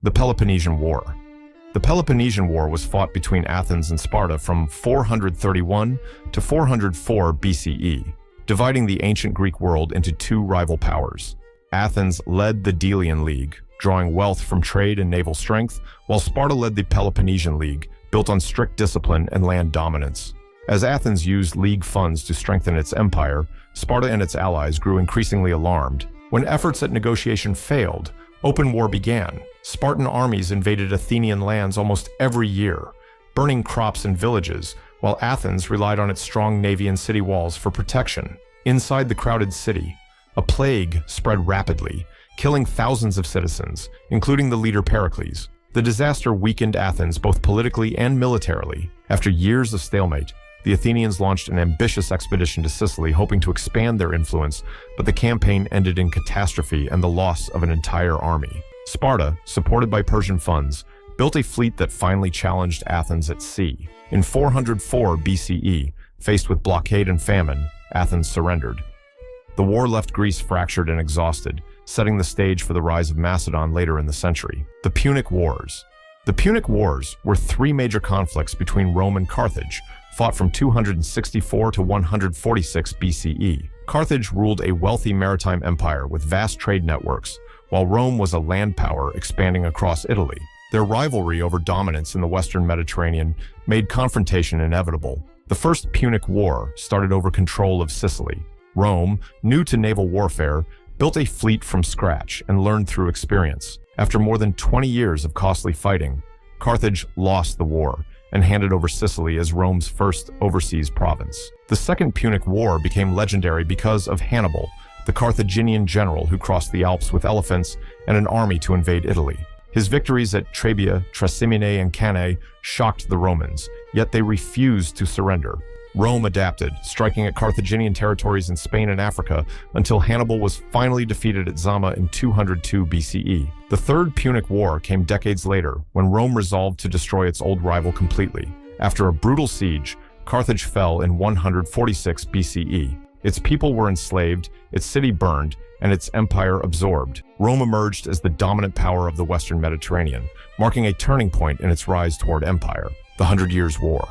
The Peloponnesian War. The Peloponnesian War was fought between Athens and Sparta from 431 to 404 BCE, dividing the ancient Greek world into two rival powers. Athens led the Delian League, drawing wealth from trade and naval strength, while Sparta led the Peloponnesian League, built on strict discipline and land dominance. As Athens used league funds to strengthen its empire, Sparta and its allies grew increasingly alarmed. When efforts at negotiation failed, open war began. Spartan armies invaded Athenian lands almost every year, burning crops and villages, while Athens relied on its strong navy and city walls for protection. Inside the crowded city, a plague spread rapidly, killing thousands of citizens, including the leader Pericles. The disaster weakened Athens both politically and militarily. After years of stalemate, the Athenians launched an ambitious expedition to Sicily, hoping to expand their influence, but the campaign ended in catastrophe and the loss of an entire army. Sparta, supported by Persian funds, built a fleet that finally challenged Athens at sea. In 404 BCE, faced with blockade and famine, Athens surrendered. The war left Greece fractured and exhausted, setting the stage for the rise of Macedon later in the century. The Punic Wars. The Punic Wars were three major conflicts between Rome and Carthage, fought from 264 to 146 BCE. Carthage ruled a wealthy maritime empire with vast trade networks, while Rome was a land power expanding across Italy. Their rivalry over dominance in the Western Mediterranean made confrontation inevitable. The First Punic War started over control of Sicily. Rome, new to naval warfare, built a fleet from scratch and learned through experience. After more than 20 years of costly fighting, Carthage lost the war and handed over Sicily as Rome's first overseas province. The Second Punic War became legendary because of Hannibal, the Carthaginian general who crossed the Alps with elephants and an army to invade Italy. His victories at Trebia, Trasimene, and Cannae shocked the Romans, yet they refused to surrender. Rome adapted, striking at Carthaginian territories in Spain and Africa until Hannibal was finally defeated at Zama in 202 BCE. The Third Punic War came decades later, when Rome resolved to destroy its old rival completely. After a brutal siege, Carthage fell in 146 BCE. Its people were enslaved, its city burned, and its empire absorbed. Rome emerged as the dominant power of the Western Mediterranean, marking a turning point in its rise toward empire. The 100 Years' War.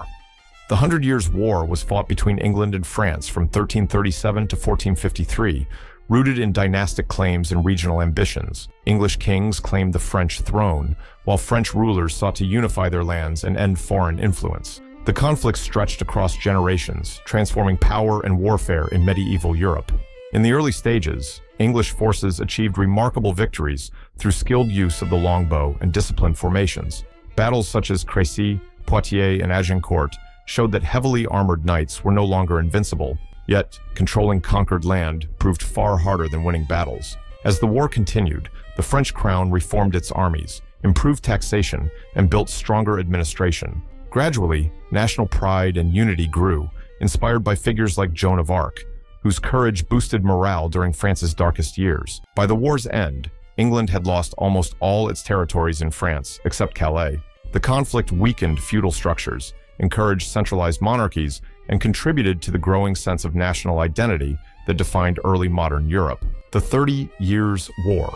The 100 Years' War was fought between England and France from 1337 to 1453, rooted in dynastic claims and regional ambitions. English kings claimed the French throne, while French rulers sought to unify their lands and end foreign influence. The conflict stretched across generations, transforming power and warfare in medieval Europe. In the early stages, English forces achieved remarkable victories through skilled use of the longbow and disciplined formations. Battles such as Crécy, Poitiers, and Agincourt showed that heavily armored knights were no longer invincible, yet controlling conquered land proved far harder than winning battles. As the war continued, the French crown reformed its armies, improved taxation, and built stronger administration. Gradually, national pride and unity grew, inspired by figures like Joan of Arc, whose courage boosted morale during France's darkest years. By the war's end, England had lost almost all its territories in France, except Calais. The conflict weakened feudal structures, encouraged centralized monarchies, and contributed to the growing sense of national identity that defined early modern Europe. The 30 Years' War.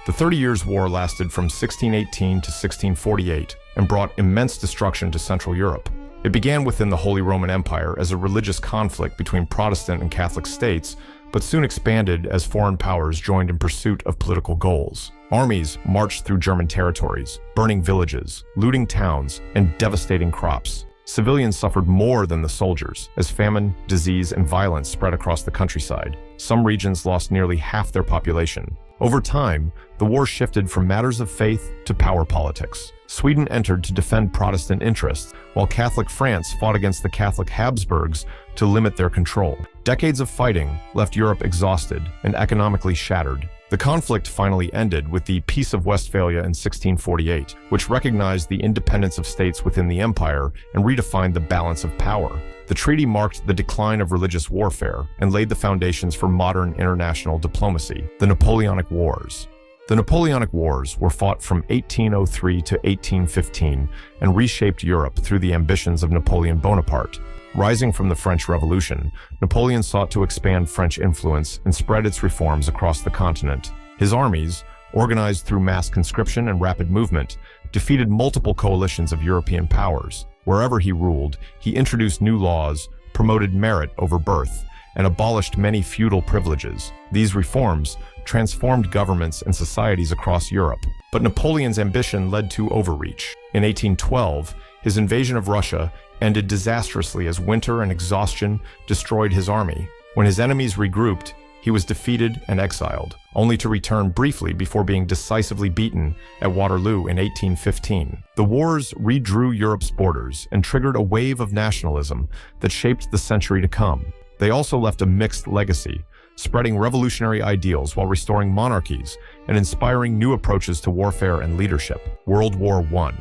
The 30 Years' War lasted from 1618 to 1648 and brought immense destruction to Central Europe. It began within the Holy Roman Empire as a religious conflict between Protestant and Catholic states, but soon expanded as foreign powers joined in pursuit of political goals. Armies marched through German territories, burning villages, looting towns, and devastating crops. Civilians suffered more than the soldiers, as famine, disease, and violence spread across the countryside. Some regions lost nearly half their population. Over time, the war shifted from matters of faith to power politics. Sweden entered to defend Protestant interests, while Catholic France fought against the Catholic Habsburgs to limit their control. Decades of fighting left Europe exhausted and economically shattered. The conflict finally ended with the Peace of Westphalia in 1648, which recognized the independence of states within the empire and redefined the balance of power. The treaty marked the decline of religious warfare and laid the foundations for modern international diplomacy. The Napoleonic Wars. The Napoleonic Wars were fought from 1803 to 1815 and reshaped Europe through the ambitions of Napoleon Bonaparte. Rising from the French Revolution, Napoleon sought to expand French influence and spread its reforms across the continent. His armies, organized through mass conscription and rapid movement, defeated multiple coalitions of European powers. Wherever he ruled, he introduced new laws, promoted merit over birth, and abolished many feudal privileges. These reforms transformed governments and societies across Europe. But Napoleon's ambition led to overreach. In 1812, his invasion of Russia ended disastrously as winter and exhaustion destroyed his army. When his enemies regrouped, he was defeated and exiled, only to return briefly before being decisively beaten at Waterloo in 1815. The wars redrew Europe's borders and triggered a wave of nationalism that shaped the century to come. They also left a mixed legacy, spreading revolutionary ideals while restoring monarchies and inspiring new approaches to warfare and leadership. World War I.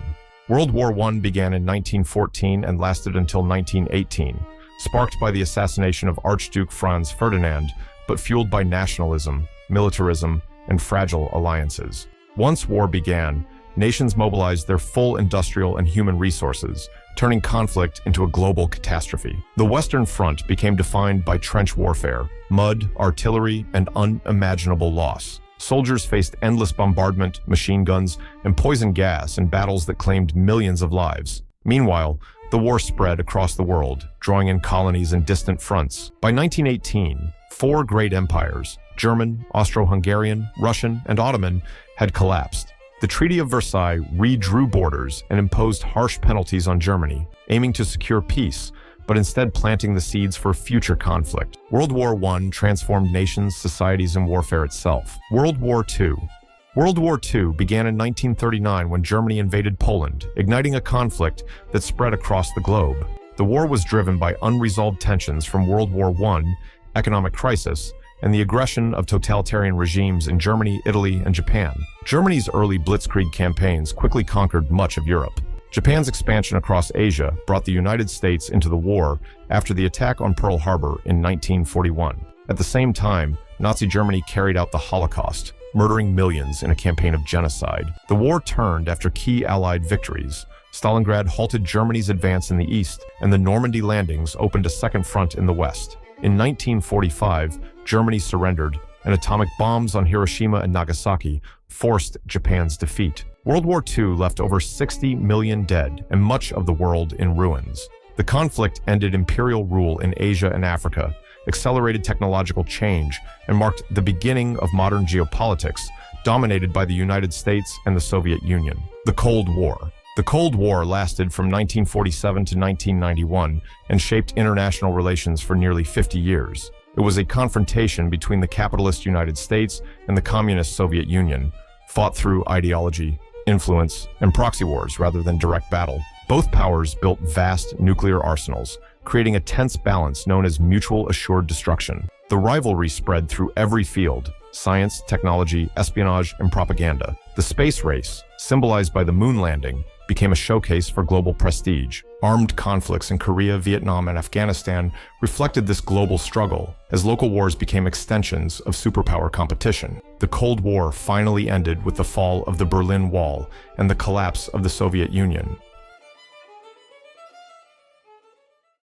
World War I began in 1914 and lasted until 1918, sparked by the assassination of Archduke Franz Ferdinand, but fueled by nationalism, militarism, and fragile alliances. Once war began, nations mobilized their full industrial and human resources, turning conflict into a global catastrophe. The Western Front became defined by trench warfare, mud, artillery, and unimaginable loss. Soldiers faced endless bombardment, machine guns, and poison gas in battles that claimed millions of lives. Meanwhile, the war spread across the world, drawing in colonies and distant fronts. By 1918, 4 great empires, German, Austro-Hungarian, Russian, and Ottoman, had collapsed. The Treaty of Versailles redrew borders and imposed harsh penalties on Germany, aiming to secure peace, but instead planting the seeds for future conflict. World War I transformed nations, societies, and warfare itself. World War II. World War II began in 1939 when Germany invaded Poland, igniting a conflict that spread across the globe. The war was driven by unresolved tensions from World War I, economic crisis, and the aggression of totalitarian regimes in Germany, Italy, and Japan. Germany's early blitzkrieg campaigns quickly conquered much of Europe. Japan's expansion across Asia brought the United States into the war after the attack on Pearl Harbor in 1941. At the same time, Nazi Germany carried out the Holocaust, murdering millions in a campaign of genocide. The war turned after key Allied victories. Stalingrad halted Germany's advance in the east, and the Normandy landings opened a second front in the west. In 1945, Germany surrendered, and atomic bombs on Hiroshima and Nagasaki forced Japan's defeat. World War II left over 60 million dead and much of the world in ruins. The conflict ended imperial rule in Asia and Africa, accelerated technological change, and marked the beginning of modern geopolitics, dominated by the United States and the Soviet Union. The Cold War. The Cold War lasted from 1947 to 1991 and shaped international relations for nearly 50 years. It was a confrontation between the capitalist United States and the communist Soviet Union, fought through ideology, influence, and proxy wars rather than direct battle. Both powers built vast nuclear arsenals, creating a tense balance known as mutual assured destruction. The rivalry spread through every field: science, technology, espionage, and propaganda. The space race, symbolized by the moon landing, became a showcase for global prestige. Armed conflicts in Korea, Vietnam, and Afghanistan reflected this global struggle, as local wars became extensions of superpower competition. The Cold War finally ended with the fall of the Berlin Wall and the collapse of the Soviet Union.